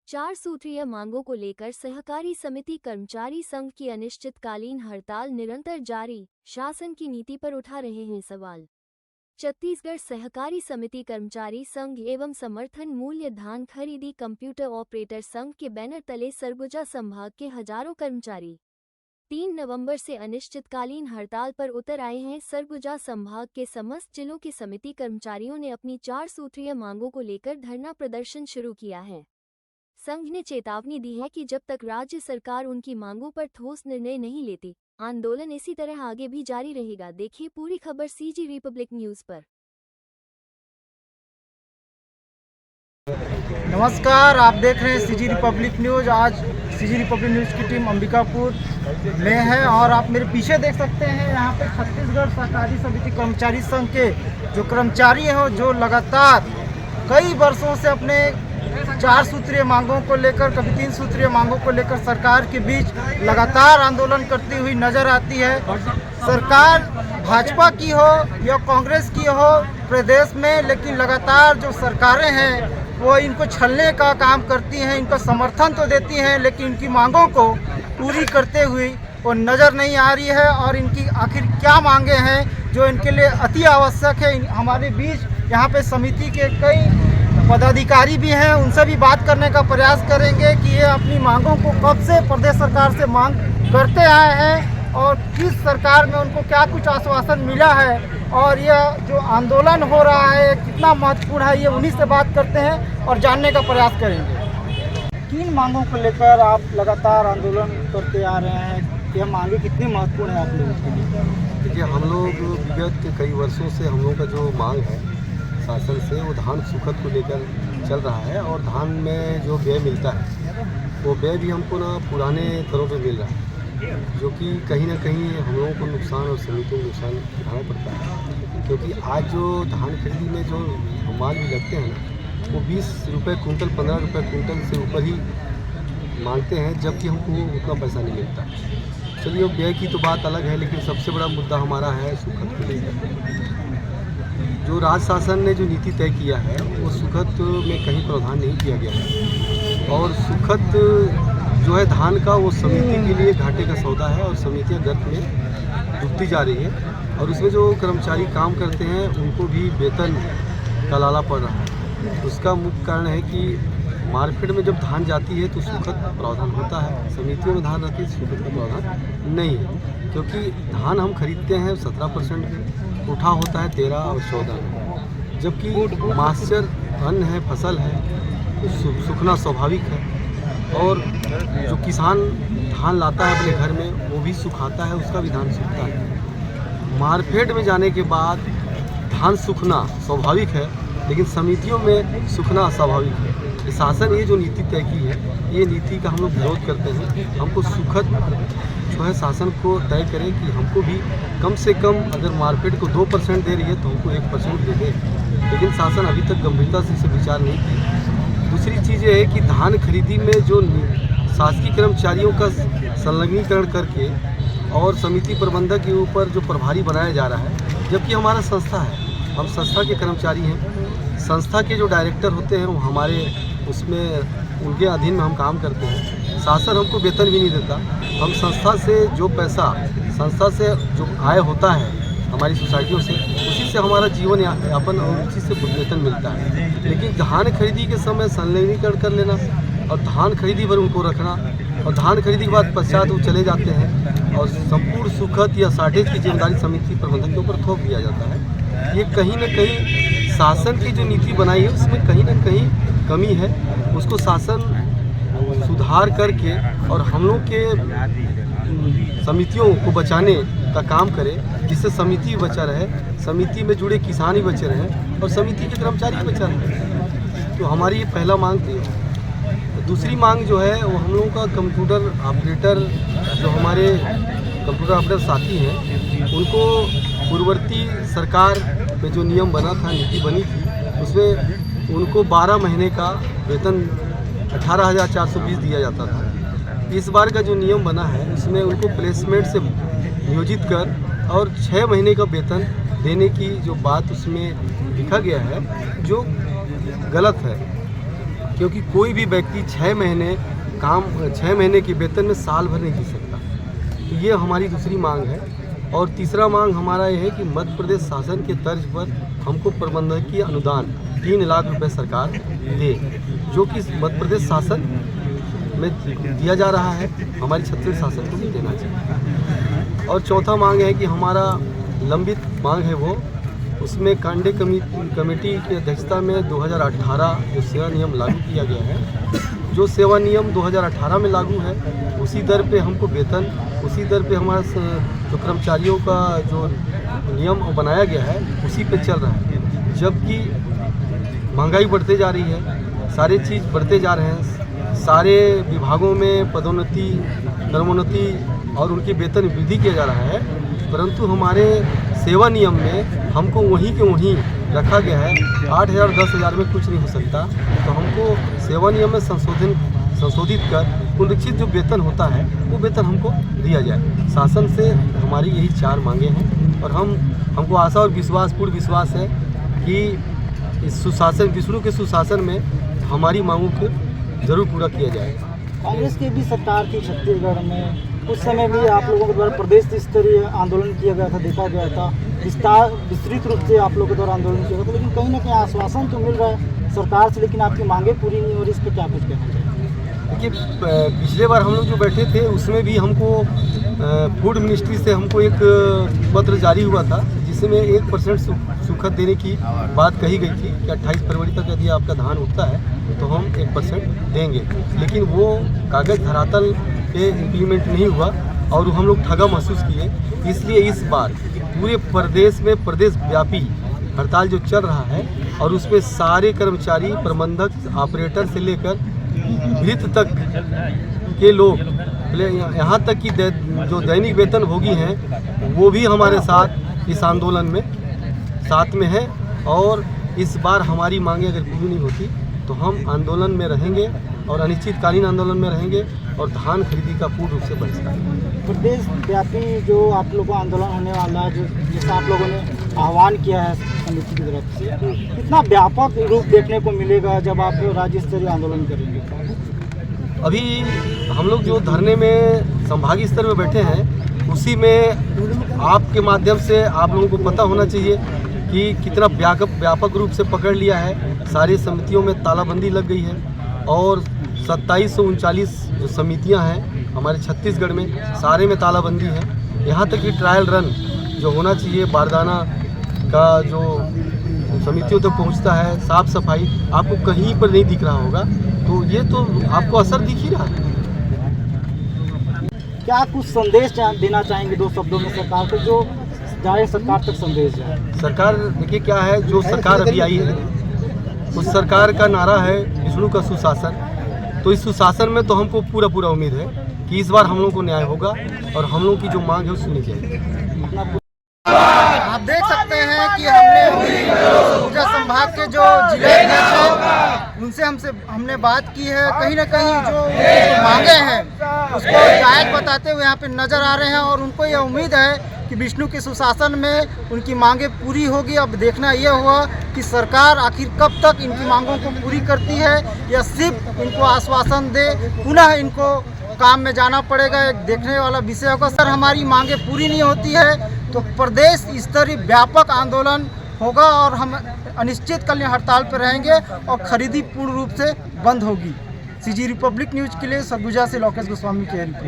4 सूत्रीय मांगों को लेकर सहकारी समिति कर्मचारी संघ की अनिश्चितकालीन हड़ताल निरंतर जारी, शासन की नीति पर उठा रहे हैं सवाल। छत्तीसगढ़ सहकारी समिति कर्मचारी संघ एवं समर्थन मूल्य धान खरीदी कंप्यूटर ऑपरेटर संघ के बैनर तले सरगुजा संभाग के हजारों कर्मचारी 3 नवंबर से अनिश्चितकालीन हड़ताल पर उतर आए हैं। सरगुजा संभाग के समस्त जिलों के समिति कर्मचारियों ने अपनी 4 सूत्रीय मांगों को लेकर धरना प्रदर्शन शुरू किया है। संघ ने चेतावनी दी है कि जब तक राज्य सरकार उनकी मांगों पर ठोस निर्णय नहीं लेती, आंदोलन इसी तरह आगे भी जारी रहेगा। देखिए पूरी खबर सीजी रिपब्लिक न्यूज पर। नमस्कार, आप देख रहे हैं सीजी रिपब्लिक न्यूज। आज सीजी रिपब्लिक न्यूज की टीम अंबिकापुर में है और आप मेरे पीछे देख सकते हैं यहाँ पे छत्तीसगढ़ सहकारी समिति कर्मचारी संघ के जो कर्मचारी हैं, जो लगातार कई वर्षों से अपने 4 सूत्रीय मांगों को लेकर, कभी 3 सूत्रीय मांगों को लेकर सरकार के बीच लगातार आंदोलन करती हुई नजर आती है। सरकार भाजपा की हो या कांग्रेस की हो प्रदेश में, लेकिन लगातार जो सरकारें हैं वो इनको छलने का काम करती हैं, इनको समर्थन तो देती हैं लेकिन इनकी मांगों को पूरी करते हुए वो नज़र नहीं आ रही है। और इनकी आखिर क्या मांगे हैं जो इनके लिए अति आवश्यक है। हमारे बीच यहाँ पे समिति के कई पदाधिकारी भी हैं, उनसे भी बात करने का प्रयास करेंगे कि ये अपनी मांगों को कब से प्रदेश सरकार से मांग करते आए हैं और किस सरकार में उनको क्या कुछ आश्वासन मिला है और यह जो आंदोलन हो रहा है कितना महत्वपूर्ण है, ये उन्हीं से बात करते हैं और जानने का प्रयास करेंगे। किन मांगों को लेकर आप लगातार आंदोलन करते आ रहे हैं, यह मांगे कितनी महत्वपूर्ण है आप लोगों के लिए? देखिए, हम लोग विगत के कई वर्षों से हम लोगों का जो मांग है शासन से, वो धान सुखद को लेकर चल रहा है और धान में जो व्यय मिलता है वो व्यय भी हमको ना पुराने दरों पे मिल रहा है, जो कि कहीं ना कहीं हम लोगों को नुकसान और समितियों को नुकसान उठाना पड़ता है। क्योंकि आज जो धान खरीदी में जो माल भी लगते हैं ना, वो 20 रुपये कुंटल, 15 रुपये कुंटल से ऊपर ही मांगते हैं, जबकि हमको उतना पैसा नहीं मिलता। चलिए, वो व्यय की तो बात अलग है, लेकिन सबसे बड़ा मुद्दा हमारा है सुखद को लेकर। जो राज्य शासन ने जो नीति तय किया है वो सुखद में कहीं प्रावधान नहीं किया गया है और सुखद जो है धान का, वो समिति के लिए घाटे का सौदा है और समितियां गर्त में डूबती जा रही है और उसमें जो कर्मचारी काम करते हैं उनको भी वेतन का लाला पड़ रहा है। उसका मुख्य कारण है कि मार्केट में जब धान जाती है तो सुखद प्रावधान होता है, समितियों में धान रहती है सुखद का प्रावधान नहीं है। क्योंकि धान हम खरीदते हैं 17% उठा होता है 13 और 14, जबकि मास्टर अन्न है, फसल है, तो सूखना स्वाभाविक है। और जो किसान धान लाता है अपने घर में वो भी सुखाता है, उसका भी धान सूखता है। मार्केट में जाने के बाद धान सूखना स्वाभाविक है, लेकिन समितियों में सूखना अस्वाभाविक है। शासन ये जो नीति तय की है, ये नीति का हम लोग विरोध करते हैं। हमको सुखद जो है शासन को तय करें कि हमको भी कम से कम, अगर मार्केट को 2% दे रही है तो हमको 1% दे दे, लेकिन शासन अभी तक गंभीरता से इसे विचार नहीं किया। दूसरी चीज़ ये है कि धान खरीदी में जो शासकीय कर्मचारियों का संलग्नीकरण करके और समिति प्रबंधक के ऊपर जो प्रभारी बनाया जा रहा है, जबकि हमारा संस्था है, हम संस्था के कर्मचारी हैं। संस्था के जो डायरेक्टर होते हैं वो हमारे उसमें उनके अधीन में हम काम करते हैं। शासन हमको वेतन भी नहीं देता। हम संस्था से जो पैसा, संस्था से जो आय होता है हमारी सोसाइटियों से, उसी से हमारा जीवन यापन और उसी से वेतन मिलता है। लेकिन धान खरीदी के समय संलग्नीकरण कर लेना और धान खरीदी पर उनको रखना और धान खरीदी के बाद पश्चात वो चले जाते हैं और संपूर्ण सुखद या शार्टेज की जिम्मेदारी समिति प्रबंधक के ऊपर थोप दिया जाता है। ये कहीं न कहीं शासन की जो नीति बनाई है उसमें कहीं ना कहीं कमी है। उसको शासन सुधार करके और हम लोग के समितियों को बचाने का काम करे, जिससे समिति बचा रहे, समिति में जुड़े किसान ही बचे रहें और समिति के कर्मचारी बचा रहे। तो हमारी ये पहला मांग थी। दूसरी मांग जो है वो हम लोगों का कंप्यूटर ऑपरेटर, जो हमारे कंप्यूटर ऑपरेटर साथी हैं, उनको पूर्ववर्ती सरकार में जो नियम बना था, नीति बनी थी, उसमें उनको 12 महीने का वेतन 18,420 दिया जाता था। इस बार का जो नियम बना है उसमें उनको प्लेसमेंट से नियोजित कर और 6 महीने का वेतन देने की जो बात उसमें लिखा गया है, जो गलत है। क्योंकि कोई भी व्यक्ति 6 महीने के वेतन में साल भर नहीं जी सकता। तो ये हमारी दूसरी मांग है। और तीसरा मांग हमारा ये है कि मध्य प्रदेश शासन के तर्ज पर हमको प्रबंधकीय अनुदान 3 लाख रुपए सरकार दे, जो कि मध्य प्रदेश शासन में दिया जा रहा है, हमारी छत्तीसगढ़ शासन को भी देना चाहिए। और चौथा मांग है कि हमारा लंबित मांग है वो, उसमें कांडे कमेटी की अध्यक्षता में 2018 जो सेवा नियम लागू किया गया है, जो सेवा नियम 2018 में लागू है उसी दर पे हमको वेतन, उसी दर पे हमारा जो कर्मचारियों का जो नियम बनाया गया है उसी पे चल रहा है। जबकि महंगाई बढ़ते जा रही है, सारे चीज़ बढ़ते जा रहे हैं, सारे विभागों में पदोन्नति, क्रमोन्नति और उनके वेतन वृद्धि किया जा रहा है, परंतु हमारे सेवा नियम में हमको वहीं के वहीं रखा गया है। 8,000 10,000 में कुछ नहीं हो सकता। तो हमको सेवा नियम में संशोधित कर पुनरीक्षित जो वेतन होता है वो वेतन हमको दिया जाए। शासन से हमारी यही 4 मांगे हैं और हमको आशा और पूर्ण विश्वास है कि इस सुशासन, विष्णु के सुशासन में हमारी मांगों को जरूर पूरा किया जाएगा। कांग्रेस की भी सरकार थी छत्तीसगढ़ में, उस समय भी आप लोगों के द्वारा प्रदेश स्तरीय आंदोलन किया गया था, देखा गया था, विस्तृत रूप से आप लोगों के द्वारा आंदोलन किया गया था, लेकिन कहीं ना कहीं आश्वासन तो मिल रहा है सरकार से, लेकिन आपकी मांगे पूरी नहीं हो रही। इस पर क्या कुछ कहना चाहिए? देखिए, पिछले बार हम लोग जो बैठे थे उसमें भी हमको फूड मिनिस्ट्री से हमको एक पत्र जारी हुआ था जिसमें 1% सूखा देने की बात कही गई थी कि 28 फरवरी तक यदि आपका धान उगता है तो हम 1% देंगे, लेकिन वो कागज़ धरातल पे इम्प्लीमेंट नहीं हुआ और हम लोग ठगा महसूस किए। इसलिए इस बार पूरे प्रदेश में प्रदेश व्यापी हड़ताल जो चल रहा है और उसमें सारे कर्मचारी, प्रबंधक, ऑपरेटर से लेकर वृत्त तक के लोग, यहाँ तक कि जो दैनिक वेतनभोगी हैं वो भी हमारे साथ इस आंदोलन में साथ में है। और इस बार हमारी मांगे अगर पूरी नहीं होती तो हम आंदोलन में रहेंगे और अनिश्चितकालीन आंदोलन में रहेंगे और धान खरीदी का पूर्ण रूप से बहिष्कार। प्रदेश व्यापी जो आप लोगों का आंदोलन होने वाला है, जो जैसा आप लोगों ने आह्वान किया है समिति की तरफ से, कितना व्यापक रूप देखने को मिलेगा जब आप राज्य स्तरीय आंदोलन करेंगे? अभी हम लोग जो धरने में संभागीय स्तर में बैठे हैं उसी में आपके माध्यम से आप लोगों को पता होना चाहिए कि कितना व्यापक रूप से पकड़ लिया है। सारी समितियों में तालाबंदी लग गई है और 2739 जो समितियां हैं हमारे छत्तीसगढ़ में सारे में तालाबंदी है। यहाँ तक कि ट्रायल रन जो होना चाहिए बारदाना का जो समितियों तक पहुँचता है, साफ सफाई आपको कहीं पर नहीं दिख रहा होगा। तो ये तो आपको असर दिख ही रहा है। क्या कुछ संदेश देना चाहेंगे 2 शब्दों में सरकार को, जो जाए सरकार तक संदेश जाए? सरकार देखिए क्या है, जो सरकार अभी आई है उस सरकार का नारा है विष्णु का सुशासन। तो इस सुशासन में तो हमको पूरा उम्मीद है कि इस बार हम लोगों को न्याय होगा और हम लोगों की जो मांग है वो सुनी जाएगी। आप देख सकते हैं कि हमने सरगुजा संभाग के जो जिले अध्यक्ष हैं उनसे हमने बात की है। कहीं ना कहीं जो मांगे हैं उसको जायज बताते हुए यहाँ पे नजर आ रहे हैं और उनको ये उम्मीद है कि विष्णु के सुशासन में उनकी मांगे पूरी होगी। अब देखना यह हुआ कि सरकार आखिर कब तक इनकी मांगों को पूरी करती है या सिर्फ इनको आश्वासन दे, पुनः इनको काम में जाना पड़ेगा, एक देखने वाला विषय होगा। सर, हमारी मांगे पूरी नहीं होती है तो प्रदेश स्तरीय व्यापक आंदोलन होगा और हम अनिश्चितकालीन हड़ताल पर रहेंगे और खरीदी पूर्ण रूप से बंद होगी। सीजी रिपब्लिक न्यूज़ के लिए सरगुजा से लोकेश गोस्वामी के रिपोर्ट।